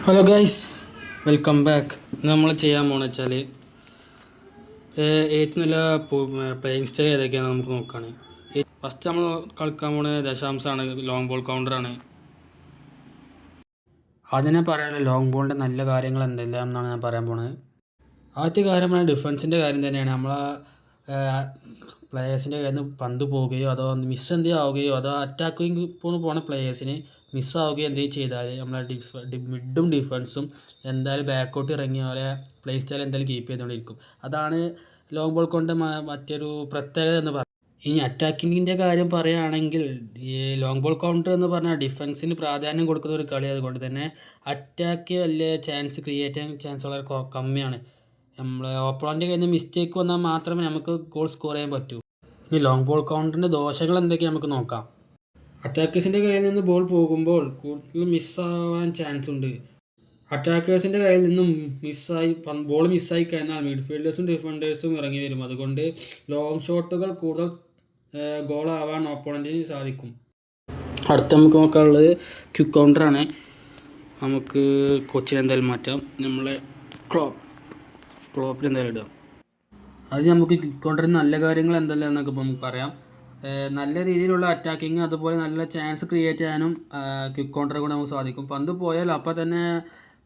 Hello guys, welcome back. നമ്മൾ ചെയ്യാൻ പോകണമെന്ന് വെച്ചാൽ ഏറ്റവും നല്ല പ്ലേയിങ് സ്റ്റൈൽ ഏതൊക്കെയാണെന്ന് നമുക്ക് നോക്കുകയാണ്. ഫസ്റ്റ് നമ്മൾ കളിക്കാൻ പോകുന്നത് ദശാംശമാണ്, ലോങ് ബോൾ കൗണ്ടറാണ്. അതിനെ പറയാനുള്ള ലോങ് ബോളിൻ്റെ നല്ല കാര്യങ്ങൾ എന്തെല്ലാം എന്നാണ് ഞാൻ പറയാൻ പോകുന്നത്. ആദ്യത്തെ കാര്യമാണ് ഡിഫൻസിൻ്റെ കാര്യം തന്നെയാണ്. നമ്മളെ പ്ലേയേഴ്സിൻ്റെ കയ്യിൽ നിന്ന് പന്ത് പോവുകയോ അതോ മിസ് എന്തെങ്കിലും ആവുകയോ അതോ അറ്റാക്കിങ് പോണ പ്ലേയേഴ്സിന് മിസ്സാവുകയോ എന്തെങ്കിലും ചെയ്താൽ നമ്മളെ മിഡും ഡിഫൻസും എന്തായാലും ബാക്കോട്ട് ഇറങ്ങി അവരെ പ്ലേ സ്റ്റൈൽ എന്തായാലും കീപ്പ് ചെയ്തുകൊണ്ടിരിക്കും. അതാണ് ലോങ് ബോൾ കൊണ്ട് മറ്റൊരു പ്രത്യേകത എന്ന് പറയുന്നത്. ഇനി അറ്റാക്കിങ്ങിൻ്റെ കാര്യം പറയുകയാണെങ്കിൽ ഈ ലോങ് ബോൾ കൗണ്ടർ എന്ന് പറഞ്ഞാൽ ഡിഫൻസിന് പ്രാധാന്യം കൊടുക്കുന്ന ഒരു കളി. അതുകൊണ്ട് തന്നെ അറ്റാക്ക് വലിയ ചാൻസ് ക്രിയേറ്റ് ചെയ്യാൻ ചാൻസ് വളരെ കമ്മിയാണ്. നമ്മളെ ഓപ്പണൻ്റെ കയ്യിൽ നിന്ന് മിസ്റ്റേക്ക് വന്നാൽ മാത്രമേ നമുക്ക് ഗോൾ സ്കോർ ചെയ്യാൻ പറ്റൂ. ഇനി ലോങ് ബോൾ കൗണ്ടറിൻ്റെ ദോഷങ്ങൾ എന്തൊക്കെയാണ് നമുക്ക് നോക്കാം. അറ്റാക്കേഴ്സിൻ്റെ കയ്യിൽ നിന്ന് ബോൾ പോകുമ്പോൾ കൂടുതൽ മിസ്സാവാൻ ചാൻസ് ഉണ്ട്. അറ്റാക്കേഴ്സിൻ്റെ കയ്യിൽ നിന്നും ബോൾ മിസ്സായി കഴിഞ്ഞാൽ മിഡ്ഫീൽഡേഴ്സും ഡിഫൻഡേഴ്സും ഇറങ്ങി വരും. അതുകൊണ്ട് ലോങ് ഷോട്ടുകൾ കൂടുതൽ ഗോളാവാൻ ഓപ്പണൻറ്റിന് സാധിക്കും. അടുത്ത നമുക്ക് നോക്കാനുള്ളത് ക്വിക്ക് കൗണ്ടറാണ്. നമുക്ക് കോച്ചിനെ എന്തായാലും മാറ്റാം. നമ്മളെ ക്ലോപ്പിൽ എന്തായാലും ഇടാം. അത് നമുക്ക് ക്വിക്ക് കൗണ്ടറിന് നല്ല കാര്യങ്ങൾ എന്തെല്ലാം എന്നൊക്കെ നമുക്ക് പറയാം. നല്ല രീതിയിലുള്ള അറ്റാക്കിങ്, അതുപോലെ നല്ല ചാൻസ് ക്രിയേറ്റ് ചെയ്യാനും ക്വിക്ക് കൗണ്ടർ കൊണ്ട് നമുക്ക് സാധിക്കും. പന്ത് പോയാൽ അപ്പോൾ തന്നെ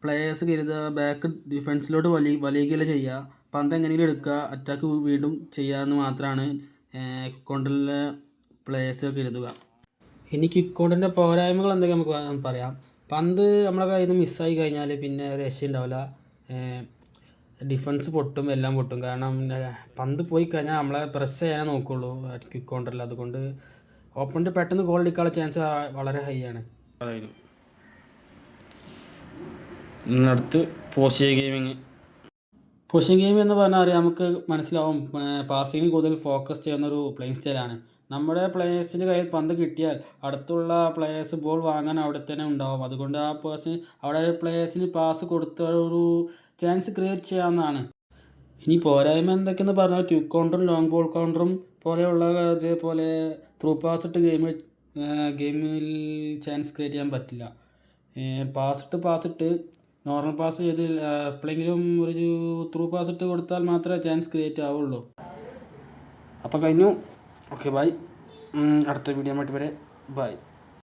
പ്ലേയേഴ്സ് കരുതുക ബാക്ക് ഡിഫൻസിലോട്ട് വലിയുകയല്ല ചെയ്യുക. പന്ത് എങ്ങനെയെങ്കിലും എടുക്കുക, അറ്റാക്ക് വീണ്ടും ചെയ്യാമെന്ന് മാത്രമാണ് ക്വിക്ക് കൗണ്ടറിലെ പ്ലേയേഴ്സ് കരുതുക. ഇനി ക്വിക്ക് കൗണ്ടറിൻ്റെ പോരായ്മകൾ എന്തൊക്കെ നമുക്ക് പറയാം. പന്ത് നമ്മളെ കയ്യിൽ നിന്ന് മിസ്സായി കഴിഞ്ഞാൽ പിന്നെ രക്ഷയുണ്ടാവില്ല. ഡിഫൻസ് പൊട്ടും, എല്ലാം പൊട്ടും. കാരണം പന്ത് പോയി കഴിഞ്ഞാൽ നമ്മളെ പ്രസ് ചെയ്യാനേ നോക്കുള്ളൂ ക്വിക്ക് കൗണ്ടറിൽ. അതുകൊണ്ട് ഓപ്പണിൻ്റെ പെട്ടെന്ന് ഗോൾ അടിക്കാനുള്ള ചാൻസ് വളരെ ഹൈ ആണ്. അടുത്ത് പോസ്റ്റിംഗ് ഗെയിമിംഗ് എന്ന് പറഞ്ഞാൽ നമുക്ക് മനസ്സിലാവും, പാസിങ്ങിന് കൂടുതൽ ഫോക്കസ് ചെയ്യുന്നൊരു പ്ലേയിങ് സ്റ്റൈലാണ്. നമ്മുടെ പ്ലേയേഴ്സിൻ്റെ കയ്യിൽ പന്ത് കിട്ടിയാൽ അടുത്തുള്ള പ്ലേയേഴ്സ് ബോൾ വാങ്ങാൻ അവിടെ തന്നെ ഉണ്ടാവും. അതുകൊണ്ട് ആ അവിടെ പ്ലേയേഴ്സിന് പാസ് കൊടുത്ത ഒരു ചാൻസ് ക്രിയേറ്റ് ചെയ്യാവുന്നതാണ്. ഇനി പോരായ്മ എന്തൊക്കെയെന്ന് പറഞ്ഞാൽ ക്വിക്ക് കൗണ്ടറും ലോങ് ബോൾ കൗണ്ടറും പോലെയുള്ള ഇതേപോലെ ത്രൂ പാസ് ഇട്ട് ഗെയിമിൽ ചാൻസ് ക്രിയേറ്റ് ചെയ്യാൻ പറ്റില്ല. പാസ് ഇട്ട് നോർമൽ പാസ് ചെയ്ത് എപ്പോഴെങ്കിലും ഒരു ത്രൂ പാസ് ഇട്ട് കൊടുത്താൽ മാത്രമേ ചാൻസ് ക്രിയേറ്റ് ആവുള്ളൂ. അപ്പോൾ കഴിഞ്ഞു. Okay, by. അടുത്ത വീഡിയോ ആയിട്ട് വരെ. ബൈ.